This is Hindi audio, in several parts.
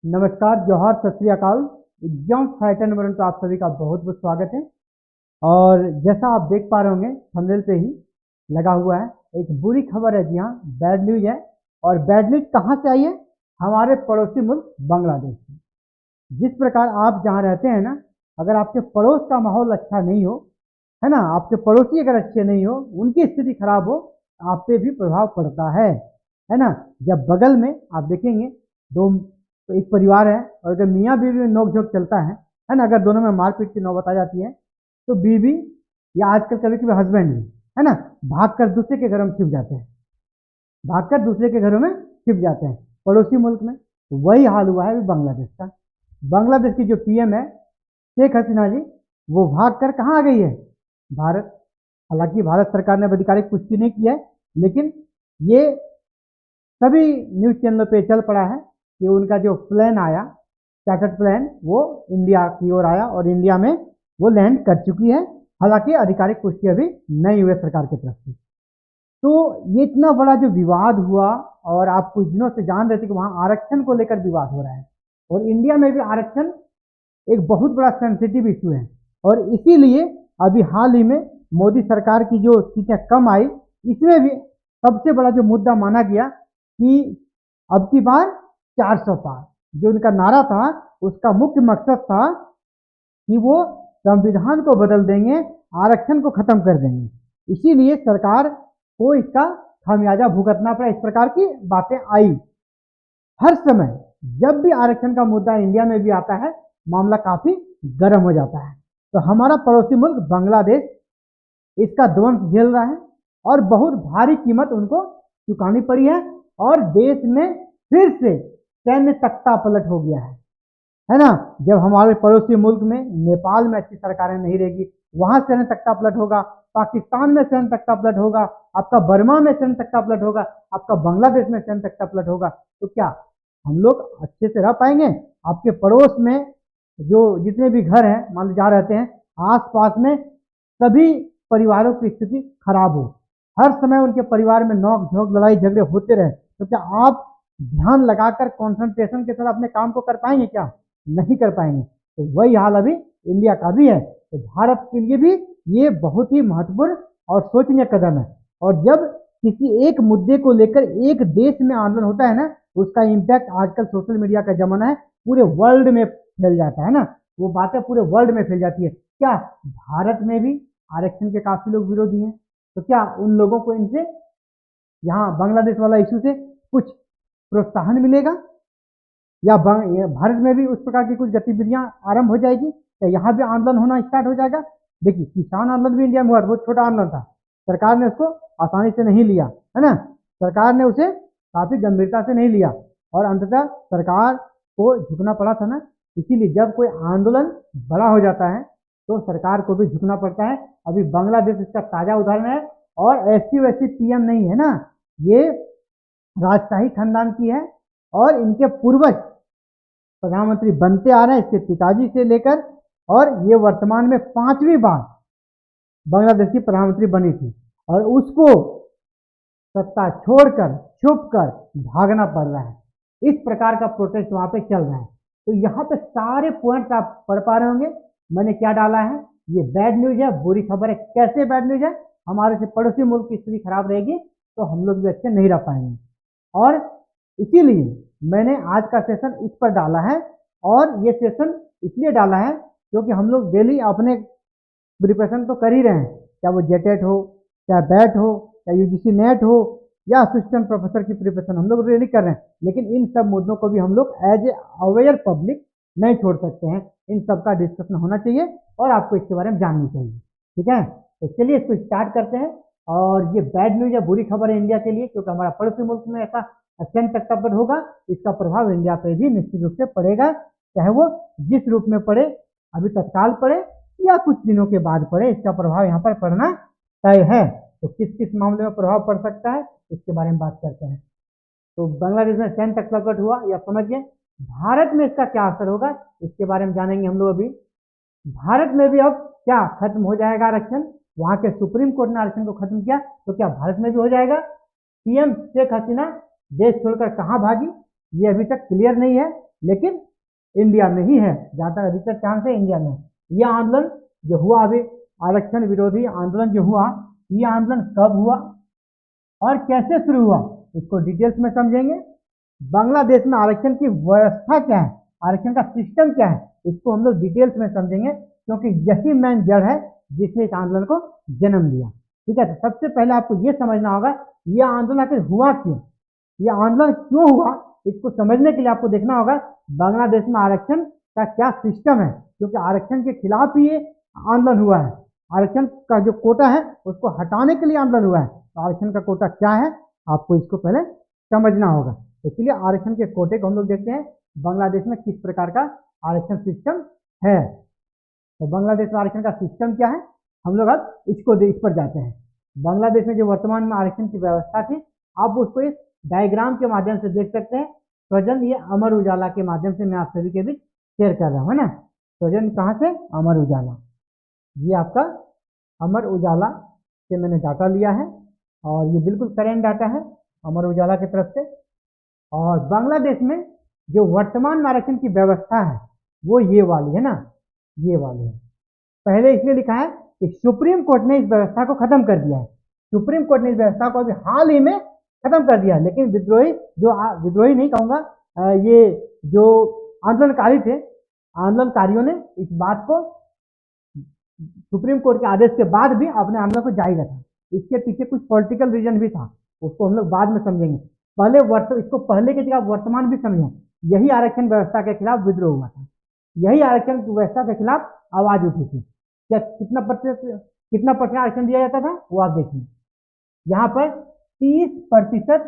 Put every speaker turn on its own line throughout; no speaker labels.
नमस्कार, जोहार, सत श्री अकाल। एग्जाम फाइटर नंबर 1 पे आप सभी का बहुत बहुत स्वागत है। और जैसा आप देख पा रहे होंगे थंबनेल पे ही लगा हुआ है, एक बुरी खबर है। जी हाँ, बैड न्यूज है। और बैड न्यूज कहाँ से आई है? हमारे पड़ोसी मुल्क बांग्लादेश से। जिस प्रकार आप जहाँ रहते हैं ना, अगर आपके पड़ोस का माहौल अच्छा नहीं हो, है ना, आपके पड़ोसी अगर अच्छे नहीं हो, उनकी स्थिति खराब हो, आप पे भी प्रभाव पड़ता है ना। जब बगल में आप देखेंगे दो, एक परिवार है और अगर मियाँ बीवी में नोक झोंक चलता है ना, अगर दोनों में मारपीट की नौबत आ जाती है, तो बीवी या आजकल कभी कभी हस्बैंड भी, है ना, भागकर दूसरे के घरों में छिप जाते हैं, भागकर दूसरे के घरों में छिप जाते हैं पड़ोसी मुल्क में। वही हाल हुआ है अभी बांग्लादेश का। बांग्लादेश की जो पीएम है शेख हसीना जी, वो भागकर कहाँ आ गई है? भारत। हालांकि भारत सरकार ने आधिकारिक पुष्टि नहीं की है, लेकिन ये सभी न्यूज चैनलों पे चल पड़ा है कि उनका जो प्लेन आया, चार्टर्ड प्लेन, वो इंडिया की ओर आया और इंडिया में वो लैंड कर चुकी है। हालांकि आधिकारिक पुष्टि अभी नहीं हुई सरकार की तरफ से। तो ये इतना बड़ा जो विवाद हुआ, और आप कुछ दिनों से जान रहे थे कि वहां आरक्षण को लेकर विवाद हो रहा है, और इंडिया में भी आरक्षण एक बहुत बड़ा सेंसिटिव इशू है। और इसीलिए अभी हाल ही में मोदी सरकार की जो सीटें कम आई, इसमें भी सबसे बड़ा जो मुद्दा माना गया कि अब की बार 400 पार, जो उनका नारा था, उसका मुख्य मकसद था कि वो संविधान को बदल देंगे, आरक्षण को खत्म कर देंगे। इसीलिए सरकार को इसका खामियाजा भुगतना पड़ा। इस प्रकार की बातें आई। हर समय जब भी आरक्षण का मुद्दा इंडिया में भी आता है, मामला काफी गर्म हो जाता है। तो हमारा पड़ोसी मुल्क बांग्लादेश इसका ध्वंस झेल रहा है और बहुत भारी कीमत उनको चुकानी पड़ी है। और देश में फिर से सैन्य तख्ता पलट हो गया है ना। जब हमारे पड़ोसी मुल्क में, नेपाल में अच्छी सरकारें नहीं रहेगी, वहां सैन्य तख्ता पलट होगा, पाकिस्तान में सैन्य तख्ता पलट होगा, आपका बर्मा में सैन्य तख्ता पलट होगा, आपका बांग्लादेश में सैन्य तख्ता पलट होगा, तो क्या हम लोग अच्छे से रह पाएंगे? आपके पड़ोस में जो जितने भी घर हैं, मान लो जहाँ रहते हैं, आस पास में सभी परिवारों की स्थिति खराब हो, हर समय उनके परिवार में नोक झोंक, लड़ाई झगड़े होते रहे, तो क्या आप ध्यान लगाकर कंसंट्रेशन के साथ अपने काम को कर पाएंगे? क्या नहीं कर पाएंगे। तो वही हाल अभी इंडिया का भी है। तो भारत के लिए भी ये बहुत ही महत्वपूर्ण और सोचनीय कदम है। और जब किसी एक मुद्दे को लेकर एक देश में आंदोलन होता है ना, उसका इम्पैक्ट आजकल सोशल मीडिया का जमाना है, पूरे वर्ल्ड में फैल जाता है ना, वो बातें पूरे वर्ल्ड में फैल जाती है। क्या भारत में भी आरक्षण के काफी लोग विरोधी हैं? तो क्या उन लोगों को इनसे, यहाँ बांग्लादेश वाला इशू से कुछ प्रोत्साहन मिलेगा, या भारत में भी उस प्रकार की कुछ गतिविधियां आरंभ हो जाएगी? क्या यहाँ भी आंदोलन होना स्टार्ट हो जाएगा? देखिए, किसान आंदोलन भी इंडिया में हुआ, बहुत छोटा आंदोलन था, सरकार ने उसको आसानी से नहीं लिया, है ना, सरकार ने उसे काफी गंभीरता से नहीं लिया, और अंततः सरकार को झुकना पड़ा था ना। इसीलिए जब कोई आंदोलन बड़ा हो जाता है तो सरकार को भी झुकना पड़ता है। अभी बांग्लादेश इसका ताजा उदाहरण है। और ऐसी वैसी पीएम नहीं है ना, ये राजशाही खानदान की है, और इनके पूर्वज प्रधानमंत्री बनते आ रहे हैं, इसके पिताजी से लेकर, और ये वर्तमान में 5वीं बार बांग्लादेश की प्रधानमंत्री बनी थी, और उसको सत्ता छोड़कर, छुप कर भागना पड़ रहा है। इस प्रकार का प्रोटेस्ट वहां पे चल रहा है। तो यहाँ पे सारे पॉइंट्स आप पढ़ पा रहे होंगे मैंने क्या डाला है। ये बैड न्यूज है, बुरी खबर है। कैसे बैड न्यूज है? हमारे से पड़ोसी मुल्क की स्थिति खराब रहेगी तो हम लोग भी अच्छे नहीं रह पाएंगे। और इसीलिए मैंने आज का सेशन इस पर डाला है। और ये सेशन इसलिए डाला है क्योंकि हम लोग डेली अपने प्रिपरेशन तो कर ही रहे हैं, चाहे वो जेटेट हो, चाहे बैट हो, चाहे यूजीसी नेट हो, या असिस्टेंट प्रोफेसर की प्रिपरेशन हम लोग डेली कर रहे हैं। लेकिन इन सब मुद्दों को भी हम लोग एज ए अवेयर पब्लिक नहीं छोड़ सकते हैं। इन सब का डिस्कशन होना चाहिए और आपको इसके बारे में जाननी चाहिए। ठीक है, तो चलिए इसको स्टार्ट करते हैं। और ये बैड न्यूज या बुरी खबर है इंडिया के लिए, क्योंकि हमारा पड़ोसी मुल्क में ऐसा अत्यंत तक होगा, इसका प्रभाव इंडिया पे भी निश्चित रूप से पड़ेगा, चाहे वो जिस रूप में पड़े, अभी तत्काल पड़े या कुछ दिनों के बाद पड़े, इसका प्रभाव यहाँ पर पड़ना तय है। तो किस किस मामले में प्रभाव पड़ सकता है, इसके बारे में बात करते हैं। तो बांग्लादेश में सैन्य तख्तापलट हुआ, या समझिए भारत में इसका क्या असर होगा, इसके बारे में जानेंगे हम लोग अभी। भारत में भी अब क्या खत्म हो जाएगा आरक्षण? वहां के सुप्रीम कोर्ट ने आरक्षण को खत्म किया, तो क्या भारत में भी हो जाएगा? पीएम शेख हसीना देश छोड़कर कहां भागी, ये अभी तक क्लियर नहीं है। लेकिन इंडिया में ही है, जहाँ तक अधिकतर चांस है इंडिया में। यह आंदोलन जो हुआ अभी, आरक्षण विरोधी आंदोलन जो हुआ, यह आंदोलन कब हुआ और कैसे शुरू हुआ, इसको डिटेल्स में समझेंगे। बांग्लादेश में आरक्षण की व्यवस्था क्या है, आरक्षण का सिस्टम क्या है, इसको हम लोग डिटेल्स में समझेंगे, क्योंकि यही मेन जड़ है जिसने इस आंदोलन को जन्म दिया। ठीक है, तो सबसे पहले आपको यह समझना होगा यह आंदोलन आखिर हुआ क्यों, यह आंदोलन क्यों हुआ। इसको समझने के लिए आपको देखना होगा बांग्लादेश में आरक्षण का क्या सिस्टम है, क्योंकि आरक्षण के खिलाफ ही ये आंदोलन हुआ है। आरक्षण का जो कोटा है उसको हटाने के लिए आंदोलन हुआ है। तो आरक्षण का कोटा क्या है, आपको इसको पहले समझना होगा। इसलिए आरक्षण के कोटे को हम लोग देखते हैं बांग्लादेश में किस प्रकार का आरक्षण सिस्टम है। तो बांग्लादेश में आरक्षण का सिस्टम क्या है, हम लोग अब इस पर जाते हैं। बांग्लादेश में जो वर्तमान में आरक्षण की व्यवस्था थी, आप उसको इस डायग्राम के माध्यम से देख सकते हैं। स्वजन ये अमर उजाला के माध्यम से मैं आप सभी के बीच शेयर कर रहा हूँ, है ना। स्वजन कहाँ से, अमर उजाला, ये आपका अमर उजाला से मैंने डाटा लिया है और ये बिल्कुल करेंट डाटा है अमर उजाला की तरफ से। और बांग्लादेश में जो वर्तमान आरक्षण की व्यवस्था है वो ये वाली है ना, ये वाली है। पहले इसलिए लिखा है कि सुप्रीम कोर्ट ने इस व्यवस्था को खत्म कर दिया है। सुप्रीम कोर्ट ने इस व्यवस्था को अभी हाल ही में खत्म कर दिया, लेकिन विद्रोही नहीं कहूंगा, ये जो आंदोलनकारी थे, आंदोलनकारियों ने इस बात को सुप्रीम कोर्ट के आदेश के बाद भी अपने आंदोलन को जारी रखा। इसके पीछे कुछ पॉलिटिकल रीजन भी था, उसको हम लोग बाद में समझेंगे। इसको पहले की जगह वर्तमान भी समझें। यही आरक्षण व्यवस्था के खिलाफ विद्रोह हुआ था, यही आरक्षण व्यवस्था के खिलाफ आवाज उठी थी। क्या कितना परसेंट आरक्षण दिया जाता था वो आप देखिए, यहाँ पर 30%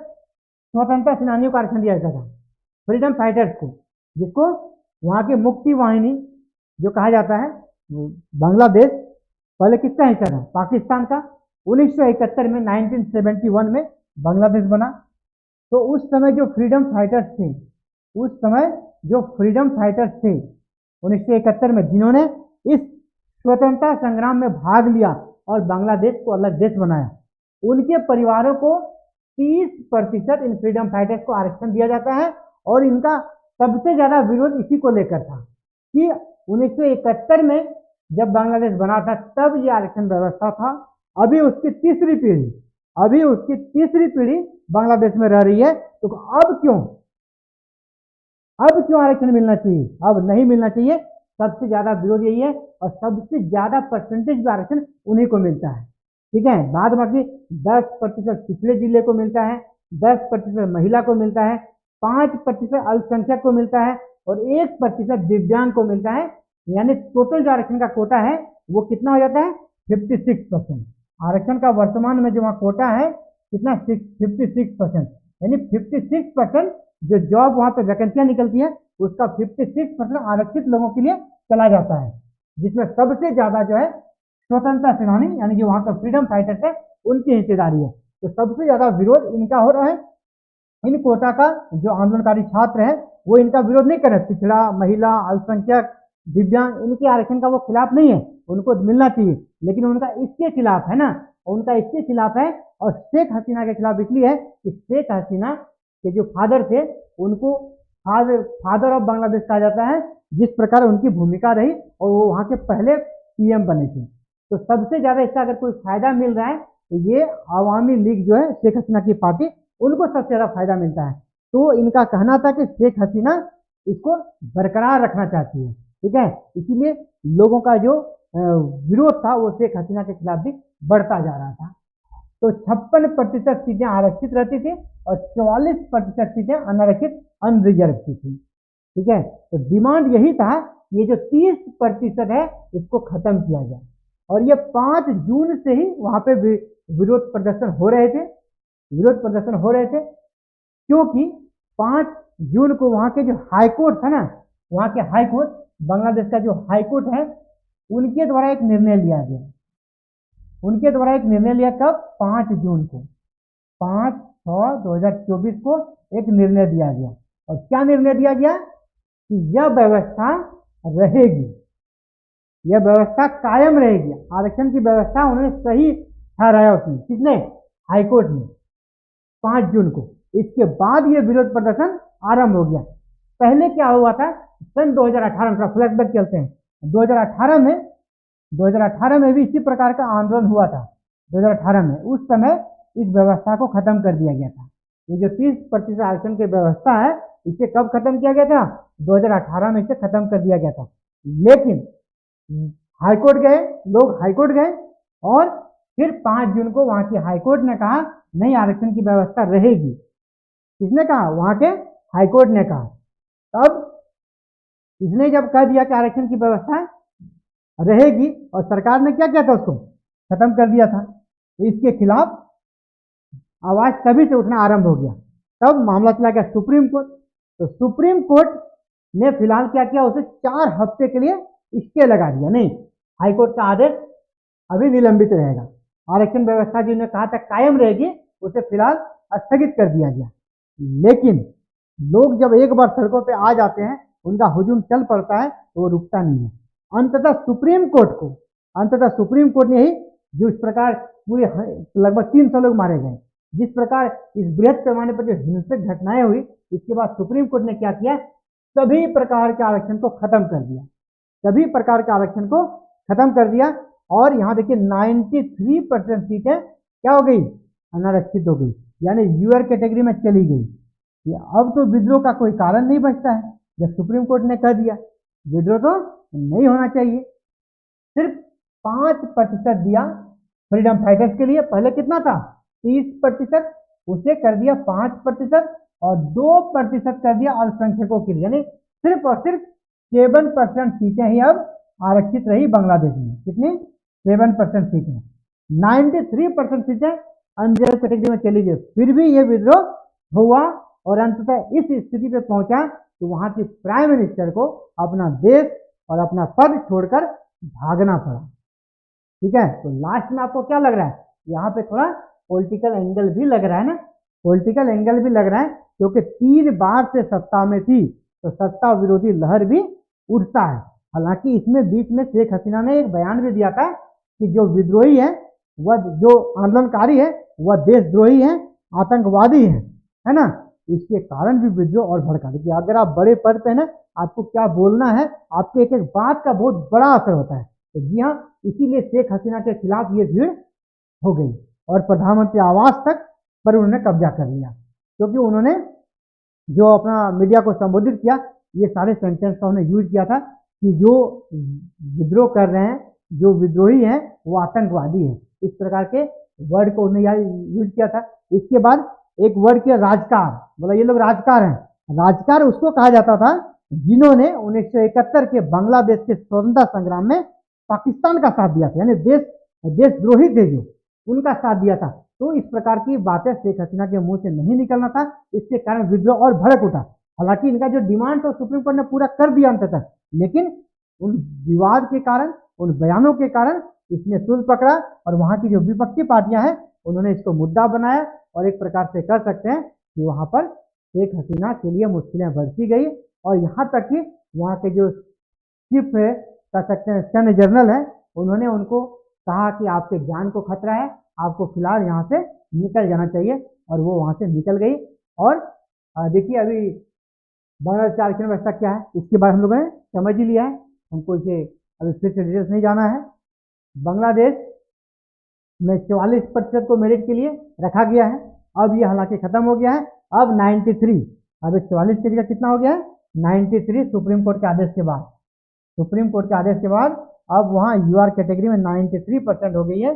स्वतंत्रता सेनानियों को आरक्षण दिया जाता था, फ्रीडम फाइटर्स को, जिसको वहाँ की मुक्ति वाहिनी जो कहा जाता है। बांग्लादेश पहले किसका हिस्सा था, पाकिस्तान का। 1971 में 1971 में बांग्लादेश बना। तो उस समय जो फ्रीडम फाइटर्स थे, 1971 में जिन्होंने इस स्वतंत्रता संग्राम में भाग लिया और बांग्लादेश को अलग देश बनाया, उनके परिवारों को 30% इन फ्रीडम फाइटर्स को आरक्षण दिया जाता है। और इनका सबसे ज्यादा विरोध इसी को लेकर था कि 1971 में जब बांग्लादेश बना था तब ये आरक्षण व्यवस्था था। अभी उसकी तीसरी पीढ़ी बांग्लादेश में रह रही है, तो अब क्यों आरक्षण मिलना चाहिए, अब नहीं मिलना चाहिए। सबसे ज्यादा विरोध यही है और सबसे ज्यादा परसेंटेज भी आरक्षण उन्हीं को मिलता है। ठीक है, बाद बाकी 10% पिछले जिले को मिलता है, 10% महिला को मिलता है, 5% अल्पसंख्यक को मिलता है और 1% दिव्यांग को मिलता है। यानी टोटल जो आरक्षण का कोटा है वो कितना हो जाता है, 56%। आरक्षण का वर्तमान में जो वहाँ कोटा है कितना, 56%। यानी 56% जो जॉब वहाँ पे वैकेंसियां निकलती है उसका 56% आरक्षित लोगों के लिए चला जाता है, जिसमें सबसे ज्यादा जो है स्वतंत्रता सेनानी यानी जो वहाँ का फ्रीडम फाइटर्स है उनकी हिस्सेदारी है। तो सबसे ज्यादा विरोध इनका हो रहा है। इन कोटा का जो आंदोलनकारी छात्र है वो इनका विरोध नहीं कर रहे, पिछड़ा, महिला, अल्पसंख्यक, दिव्यांग, इनके आरक्षण का वो खिलाफ नहीं है, उनको मिलना चाहिए, लेकिन उनका इसके खिलाफ है ना, उनका इसके खिलाफ है। और शेख हसीना के खिलाफ इसलिए है कि शेख हसीना के जो फादर थे उनको फादर ऑफ बांग्लादेश कहा जाता है, जिस प्रकार उनकी भूमिका रही और वो वहाँ के पहले पीएम बने थे। तो सबसे ज्यादा इसका अगर कोई फायदा मिल रहा है तो ये अवामी लीग जो है शेख हसीना की पार्टी, उनको सबसे ज्यादा फायदा मिलता है। तो इनका कहना था कि शेख हसीना इसको बरकरार रखना चाहती है। ठीक है, इसीलिए लोगों का जो विरोध था वो शेख हसीना के खिलाफ भी बढ़ता जा रहा था। तो 56% सीटें आरक्षित रहती थी और 44% सीटें अनारक्षित अनरिजर्व थी। ठीक है, तो डिमांड यही था ये जो 30% है इसको खत्म किया जाए। और ये 5 जून से ही वहां पे विरोध प्रदर्शन हो रहे थे, क्योंकि 5 जून को वहां के जो हाईकोर्ट था ना, वहां के हाईकोर्ट, बांग्लादेश का जो हाईकोर्ट है, उनके द्वारा एक निर्णय लिया गया। कब, 5 जून को, 5/6/2024 को एक निर्णय दिया गया। और क्या निर्णय दिया गया कि यह व्यवस्था रहेगी, यह व्यवस्था कायम रहेगी। आरक्षण की व्यवस्था उन्होंने सही ठहराया उसमें, किसने, हाईकोर्ट ने, 5 जून को। इसके बाद यह विरोध प्रदर्शन आरंभ हो गया। पहले क्या हुआ था, सन 2018 में, फ्लैशबैक चलते हैं, 2018 में भी इसी प्रकार का आंदोलन हुआ था। 2018 में उस समय इस व्यवस्था को खत्म कर दिया गया था। ये जो 30% आरक्षण की व्यवस्था है, इसे कब खत्म किया गया था? 2018 में इसे खत्म कर दिया गया था। लेकिन हाईकोर्ट गए, लोग हाईकोर्ट गए और फिर 5 जून को वहां की हाईकोर्ट ने कहा नहीं, आरक्षण की व्यवस्था रहेगी। किसने कहा? वहां के हाईकोर्ट ने कहा। तब इसने जब कह दिया कि आरक्षण की व्यवस्था रहेगी और सरकार ने क्या किया था, उसको खत्म कर दिया था, तो इसके खिलाफ आवाज तभी से उठना आरंभ हो गया। तब मामला चला गया सुप्रीम कोर्ट। तो सुप्रीम कोर्ट ने फिलहाल क्या किया, उसे 4 हफ्ते के लिए स्टे लगा दिया। नहीं, हाईकोर्ट का आदेश अभी निलंबित रहेगा, आरक्षण व्यवस्था जिन्होंने कहा था कायम रहेगी, उसे फिलहाल स्थगित कर दिया गया। लेकिन लोग जब एक बार सड़कों पे आ जाते हैं, उनका हुजूम चल पड़ता है, तो वो रुकता नहीं है। अंततः सुप्रीम कोर्ट ने ही जो इस प्रकार पूरे लगभग 300 लोग मारे गए, जिस प्रकार इस बृहद पैमाने पर जो हिंसक घटनाएं हुई, इसके बाद सुप्रीम कोर्ट ने क्या किया, सभी प्रकार के आरक्षण को खत्म कर दिया, सभी प्रकार के आरक्षण को खत्म कर दिया। और यहाँ देखिए 93% सीटें क्या हो गई, अनारक्षित हो गई, यानी यूआर कैटेगरी में चली गई। अब तो विद्रोह का कोई कारण नहीं बचता है, जब सुप्रीम कोर्ट ने कह दिया विद्रोह तो नहीं होना चाहिए। सिर्फ 5% दिया फ्रीडम फाइटर्स के लिए, पहले कितना था 30%, उसे कर दिया 5% और 2% कर दिया अल्पसंख्यकों के लिए, यानी सिर्फ और सिर्फ 7% सीटें ही अब आरक्षित रही बांग्लादेश में। कितनी? 7% सीटें। 93% सीटें अनरिजर्व कैटेगरी में चली गई। फिर भी ये विद्रोह हुआ और अंततः इस स्थिति पे पहुंचा कि वहां की प्राइम मिनिस्टर को अपना देश और अपना पद छोड़कर भागना पड़ा। ठीक है, तो लास्ट में आपको क्या लग रहा है, यहाँ पे थोड़ा पॉलिटिकल एंगल भी लग रहा है ना, पॉलिटिकल एंगल भी लग रहा है, क्योंकि 3 बार से सत्ता में थी, तो सत्ता विरोधी लहर भी उठता है। हालांकि इसमें बीच में शेख हसीना ने एक बयान भी दिया था कि जो विद्रोही है, वह जो आंदोलनकारी है, वह देशद्रोही है, आतंकवादी है ना। इसके कारण भी विद्रोह और भड़का। देखिए, अगर आप बड़े पद पे ना, आपको क्या बोलना है, आपके एक एक बात का बहुत बड़ा असर होता है। तो जी हाँ, इसीलिए शेख हसीना के खिलाफ ये भीड़ हो गई और प्रधानमंत्री आवास तक पर उन्होंने कब्जा कर लिया, क्योंकि उन्होंने जो अपना मीडिया को संबोधित किया, ये सारे सेंटेंस का उन्होंने यूज किया था कि जो विद्रोह कर रहे हैं, जो विद्रोही हैं, वो आतंकवादी है। इस प्रकार के वर्ड को उन्होंने यूज किया था। इसके बाद एक वर्ड किया राजकार, बोला ये लोग राजकार हैं। राजकार उसको कहा जाता था जिन्होंने 1971 के बांग्लादेश के स्वतंत्रता संग्राम में पाकिस्तान का साथ दिया था, यानी देशद्रोही थे जो, उनका साथ दिया था। तो इस प्रकार की बातें शेख हसीना के मुंह से नहीं निकलना था, इसके कारण विद्रोह और भड़क उठा। हालांकि इनका जो डिमांड था सुप्रीम कोर्ट ने पूरा कर दिया अंततः, लेकिन उन विवाद के कारण, उन बयानों के कारण इसने सूल पकड़ा और वहां की जो विपक्षी पार्टियां हैं, उन्होंने इसको मुद्दा बनाया और एक प्रकार से कह सकते हैं कि वहां पर शेख हसीना के लिए मुश्किलें बढ़ती गई। और यहाँ तक कि वहाँ के जो चीफ है, कह सकते हैं सेना जनरल है, उन्होंने उनको कहा कि आपके जान को खतरा है, आपको फिलहाल यहाँ से निकल जाना चाहिए, और वो वहाँ से निकल गई। और देखिए, अभी बांग्लादेश आरक्षण व्यवस्था क्या है, इसके बाद हम लोगों ने समझ ही लिया है, हमको इसे अभी फिर से डिटेल्स नहीं जाना है। बांग्लादेश में 44% को मेरिट के लिए रखा गया है, अब ये हालांकि खत्म हो गया है। अब 93, अब 44 के जगह कितना हो गया है, 93 सुप्रीम कोर्ट के आदेश के बाद, सुप्रीम कोर्ट के आदेश के बाद अब वहाँ यूआर कैटेगरी में 93% हो गई है,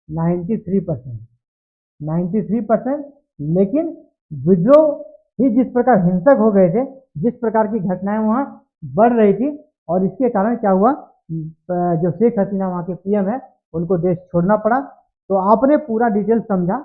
93%। लेकिन विद्रोह ही जिस प्रकार हिंसक हो गए थे, जिस प्रकार की घटनाएं वहाँ बढ़ रही थी, और इसके कारण क्या हुआ, जो शेख हसीना वहाँ के पीएम है, उनको देश छोड़ना पड़ा। तो आपने पूरा डिटेल समझा,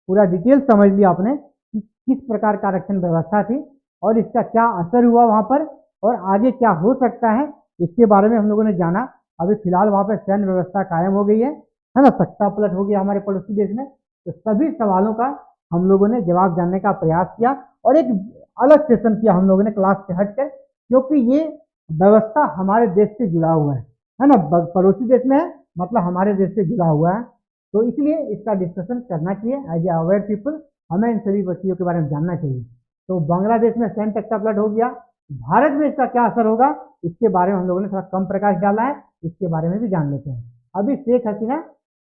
पूरा डिटेल समझ लिया आपने कि किस प्रकार का आरक्षण व्यवस्था थी और इसका क्या असर हुआ वहाँ पर, और आगे क्या हो सकता है, इसके बारे में हम लोगों ने जाना। अभी फिलहाल वहाँ पर सैन्य व्यवस्था कायम हो गई है ना, सत्ता पलट हो गया हमारे पड़ोसी देश में। तो सभी सवालों का हम लोगों ने जवाब जानने का प्रयास किया और एक अलग सेशन किया हम लोगों ने क्लास से हटकर, क्योंकि ये व्यवस्था हमारे देश से जुड़ा हुआ है ना, पड़ोसी देश में है, मतलब हमारे देश से जुड़ा हुआ है। तो इसलिए इसका डिस्कशन करना चाहिए। एज ए अवेयर पीपल हमें इन सभी चीज़ों के बारे में जानना चाहिए। तो बांग्लादेश में सैन्य तख्ता पलट हो गया, भारत में इसका क्या असर होगा, इसके बारे में हम लोगों ने थोड़ा कम प्रकाश डाला है, इसके बारे में भी जान लेते हैं। अभी शेख हसीना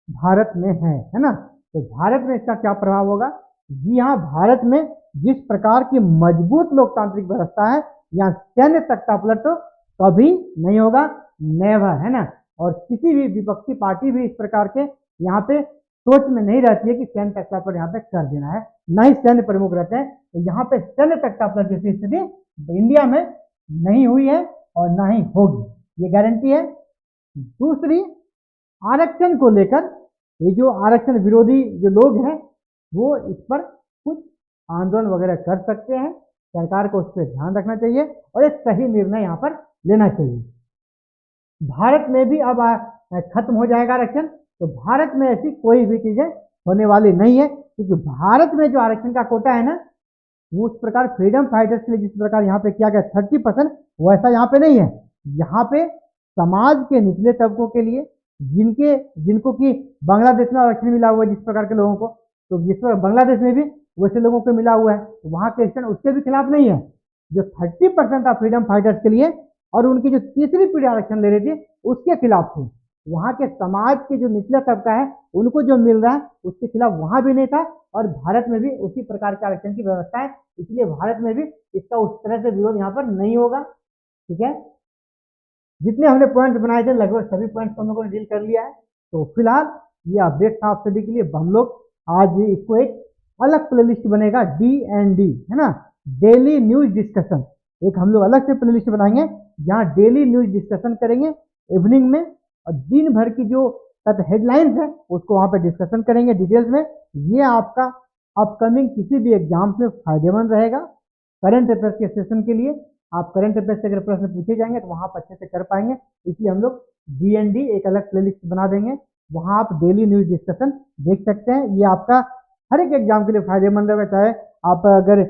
भारत में है ना, तो भारत में इसका क्या प्रभाव होगा। जी हाँ, भारत में जिस प्रकार की मजबूत लोकतांत्रिक व्यवस्था है, यहाँ सैन्य तख्तापलट तो कभी नहीं होगा, नेवर, है ना। और किसी भी विपक्षी पार्टी भी इस प्रकार के यहाँ पे सोच में नहीं रहती है कि सैन्य तख्तापलट यहाँ पे कर देना है, ना ही सैन्य प्रमुख रहते हैं। तो यहाँ पे सैन्य तख्तापलट जैसी स्थिति इंडिया में नहीं हुई है और ना ही होगी, ये गारंटी है। दूसरी, आरक्षण को लेकर ये जो आरक्षण विरोधी जो लोग हैं वो इस पर कुछ आंदोलन वगैरह कर सकते हैं, सरकार को उस पर ध्यान रखना चाहिए और एक सही निर्णय यहाँ पर लेना चाहिए। भारत में भी अब खत्म हो जाएगा आरक्षण, तो भारत में ऐसी कोई भी चीजें होने वाली नहीं है, क्योंकि भारत में जो आरक्षण का कोटा है ना, वो उस प्रकार फ्रीडम फाइटर्स के लिए जिस प्रकार यहाँ पे किया गया 30%, वैसा यहाँ पे नहीं है। यहाँ पे समाज के निचले तबकों के लिए, जिनको कि बांग्लादेश में आरक्षण मिला हुआ है जिस प्रकार के लोगों को, तो जिस प्रकार बांग्लादेश में भी वैसे लोगों को मिला हुआ है, तो वहाँ के एक्शन उसके भी खिलाफ नहीं है। जो 30% था फ्रीडम फाइटर्स के लिए और उनकी जो तीसरी पीढ़ी आरक्षण ले रही थी उसके खिलाफ थी। वहाँ के समाज के जो निचला तबका है उनको जो मिल रहा है उसके खिलाफ वहाँ भी नहीं था, और भारत में भी उसी प्रकार के आरक्षण की व्यवस्था है, इसलिए भारत में भी इसका उस तरह से विरोध यहाँ पर नहीं होगा। ठीक है, जितने हमने पॉइंट्स बनाए थे लगभग सभी पॉइंट्स हम लोगों ने डील कर लिया है। तो फिलहाल ये अपडेट था आप सभी के लिए। हम लोग आज इसको एक अलग प्लेलिस्ट बनेगा, D&D, है ना, डेली न्यूज डिस्कशन। एक हम लोग अलग से प्लेलिस्ट बनाएंगे जहाँ डेली न्यूज डिस्कशन करेंगे इवनिंग में, और दिन भर की जो हेडलाइंस है उसको वहाँ पे डिस्कशन करेंगे डिटेल्स में। ये आपका अपकमिंग किसी भी एग्जाम्स में फायदेमंद रहेगा। करंट अफेयर्स के सेशन के लिए आप करंट अफेयर्स से अगर प्रश्न पूछे जाएंगे तो वहाँ पर अच्छे से कर पाएंगे, इसलिए हम लोग D&D एक अलग प्लेलिस्ट बना देंगे, वहाँ आप डेली न्यूज डिस्कशन देख सकते हैं। ये आपका हर एक एग्जाम के लिए फायदेमंद है, चाहे आप अगर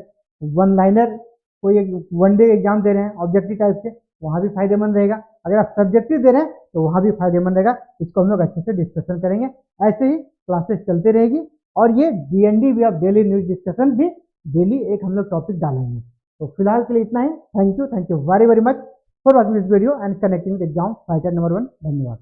वन लाइनर कोई वन डे एग्जाम दे रहे हैं ऑब्जेक्टिव टाइप से, वहाँ भी फायदेमंद रहेगा। अगर आप सब्जेक्टिव दे रहे हैं तो वहाँ भी फायदेमंद रहेगा। इसको हम लोग अच्छे से डिस्कशन करेंगे, ऐसे ही क्लासेस चलते रहेगी। और ये D&D भी आप डेली न्यूज डिस्कशन भी डेली एक हम लोग टॉपिक डालेंगे। तो फिलहाल के लिए इतना ही। Thank you very very much for watching this video and connecting with exam fighter number 1। धन्यवाद।